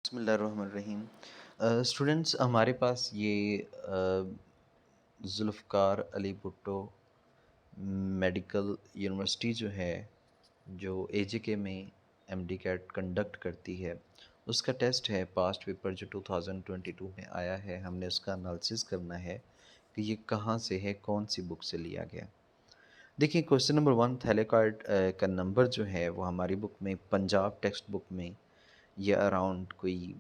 बिस्मिल्लाहिर्रहमानिर्रहीम। स्टूडेंट्स, हमारे पास ये ज़ुल्फ़िकार अली भुट्टो मेडिकल यूनिवर्सिटी जो है, जो एजेके में एमडी कैट कंडक्ट करती है, उसका टेस्ट है पास्ट पेपर जो 2022 में आया है। हमने उसका एनालिसिस करना है कि ये कहाँ से है, कौन सी बुक से लिया गया। देखिए, क्वेश्चन नंबर 1 थैलेकॉइड का नंबर जो है वो हमारी बुक में, पंजाब टेक्स्ट बुक में, ये अराउंड कोई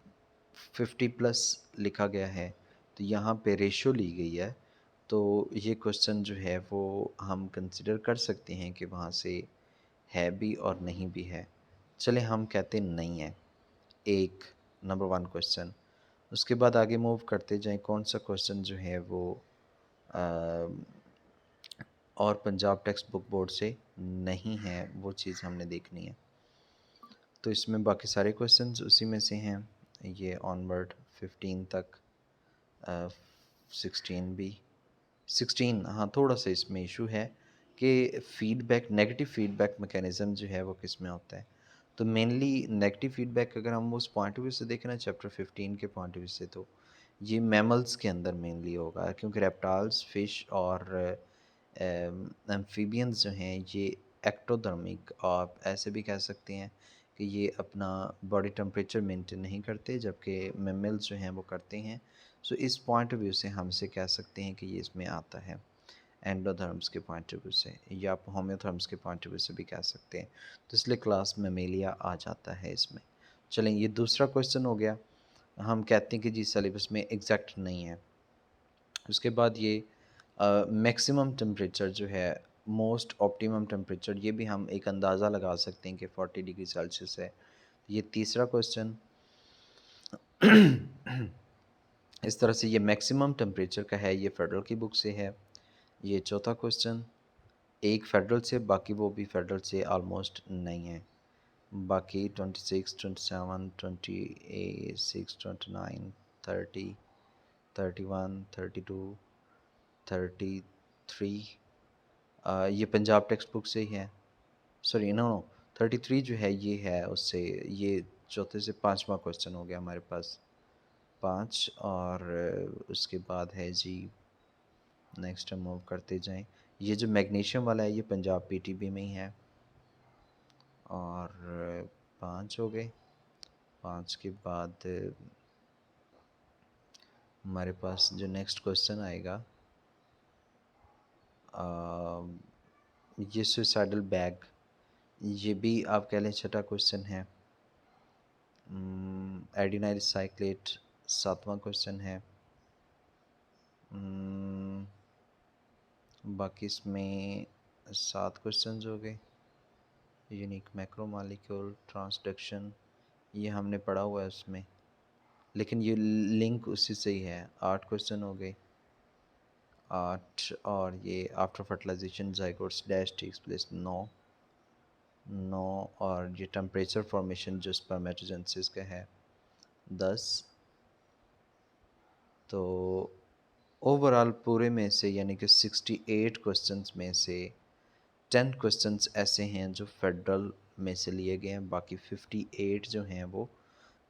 50 प्लस लिखा गया है। तो यहाँ पे रेशो ली गई है। तो ये क्वेश्चन जो है वो हम कंसिडर कर सकते हैं कि वहाँ से है भी और नहीं भी है। चले हम कहते नहीं है। एक नंबर 1 क्वेश्चन। उसके बाद आगे मूव करते जाएं, कौन सा क्वेश्चन जो है वो अ, और पंजाब टेक्स्ट बुक बोर्ड से नहीं है, वो चीज़ हमने देखनी है। तो इसमें बाकी सारे क्वेश्चंस उसी में से हैं। ये ऑनवर्ड 15 तक, 16 भी, 16 हाँ, थोड़ा सा इसमें इशू है कि फीडबैक, नेगेटिव फीडबैक मैकेनिज़्म जो है वो किस में होता है। तो मेनली नेगेटिव फीडबैक अगर हम उस पॉइंट ऑफ व्यू से देखें ना, चैप्टर 15 के पॉइंट ऑफ व्यू से, तो ये मैमल्स के अंदर मेनली होगा, क्योंकि रेप्टाइल्स, फिश और एम्फीबियंस जो हैं ये एक्टोडर्मिक, आप ऐसे भी कह सकते हैं कि ये अपना बॉडी टेम्परेचर मेंटेन नहीं करते, जबकि मैमल्स जो हैं वो करते हैं। सो इस पॉइंट ऑफ व्यू से हमसे कह सकते हैं कि ये इसमें आता है, एंडोथर्म्स के पॉइंट ऑफ व्यू से, या आप होम्योथर्म्स के पॉइंट ऑफ व्यू से भी कह सकते हैं। तो इसलिए क्लास मैमेलिया आ जाता है इसमें। चलें, ये दूसरा क्वेश्चन हो गया। हम कहते हैं कि जी सिलेबस में एग्जैक्ट नहीं है। उसके बाद ये मैक्सिमम टेम्परेचर जो है, मोस्ट ऑप्टिमम टेम्परेचर, ये भी हम एक अंदाज़ा लगा सकते हैं कि 40 डिग्री सेल्सियस है। ये तीसरा क्वेश्चन। इस तरह से ये मैक्सिमम टेम्परेचर का है, ये फेडरल की बुक से है। ये चौथा क्वेश्चन, एक फेडरल से, बाकी वो भी फेडरल से ऑलमोस्ट नहीं है। बाकी 26, 27, 26, 29, 30, 31, 32, 33, ये पंजाब टेक्स्ट बुक से ही है। सॉरी, नो नो, 33 जो है ये है उससे। ये चौथे से पाँचवा क्वेश्चन हो गया हमारे पास, 5। और उसके बाद है जी, नेक्स्ट हम मूव करते जाएं। ये जो मैग्नीशियम वाला है ये पंजाब पीटीबी में ही है। और 5 हो गए। 5 के बाद हमारे पास जो नेक्स्ट क्वेश्चन आएगा, ये सुसाइडल बैग, ये भी आप कह लें छठा क्वेश्चन है। एडिनाइल साइक्लेट 7वां क्वेश्चन है। बाकी इसमें 7 क्वेश्चन हो गए। यूनिक मैक्रोमॉलिक्यूल ट्रांसडक्शन, ये हमने पढ़ा हुआ है उसमें, लेकिन ये लिंक उसी से ही है। 8 क्वेश्चन हो गए, 8। और ये after fertilisation zygotes dash takes place, 9। और ये टेम्परेचर फॉर्मेशन जो स्पर्मेटोजेनेसिस का है, 10। तो ओवरऑल पूरे में से, यानी कि 68 क्वेश्चंस में से 10 क्वेश्चंस ऐसे हैं जो फेडरल में से लिए गए हैं, बाकी 58 जो हैं वो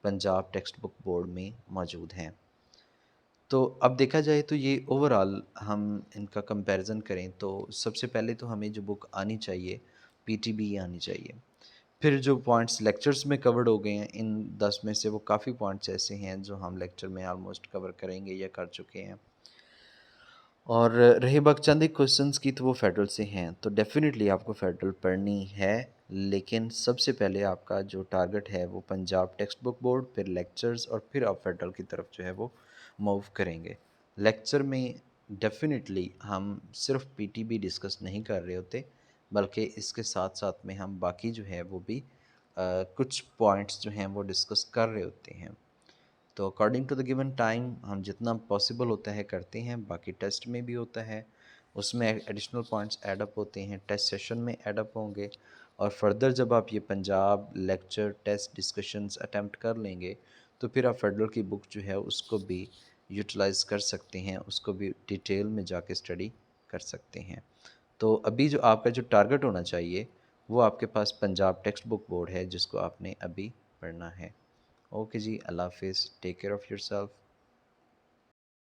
पंजाब टेक्स्ट बुक बोर्ड में मौजूद हैं। तो अब देखा जाए तो ये ओवरऑल हम इनका कंपैरिजन करें तो सबसे पहले तो हमें जो बुक आनी चाहिए, पीटीबी आनी चाहिए। फिर जो पॉइंट्स लेक्चर्स में कवर्ड हो गए हैं, इन 10 में से वो काफ़ी पॉइंट्स ऐसे हैं जो हम लेक्चर में ऑलमोस्ट कवर करेंगे या कर चुके हैं। और रही बात चंद एक क्वेश्चंस की, तो वो फेडरल से हैं, तो डेफिनेटली आपको फेडरल पढ़नी है। लेकिन सबसे पहले आपका जो टारगेट है वो पंजाब टेक्स्ट बुक बोर्ड, फिर लेक्चर्स, और फिर आप फेडरल की तरफ जो है वो मूव करेंगे। लेक्चर में डेफिनेटली हम सिर्फ पीटीबी डिस्कस नहीं कर रहे होते, बल्कि इसके साथ साथ में हम बाकी जो है वो भी कुछ पॉइंट्स जो हैं वो डिस्कस कर रहे होते हैं। तो according to the given time हम जितना पॉसिबल होता है करते हैं। बाकी टेस्ट में भी होता है, उसमें एडिशनल पॉइंट्स ऐडअप होते हैं, टेस्ट सेशन में ऐडअप होंगे। और फर्दर जब आप ये Punjab lecture test discussions attempt कर लेंगे, तो फिर आप फेडरल की बुक जो है उसको भी यूटिलाइज़ कर सकते हैं, उसको भी डिटेल में जाके स्टडी कर सकते हैं। तो अभी जो आपका जो टारगेट होना चाहिए वो आपके पास पंजाब टेक्स्ट बुक बोर्ड है, जिसको आपने अभी पढ़ना है। ओके जी, अल्लाह हाफिज़, टेक केयर ऑफ़ योरसेल्फ।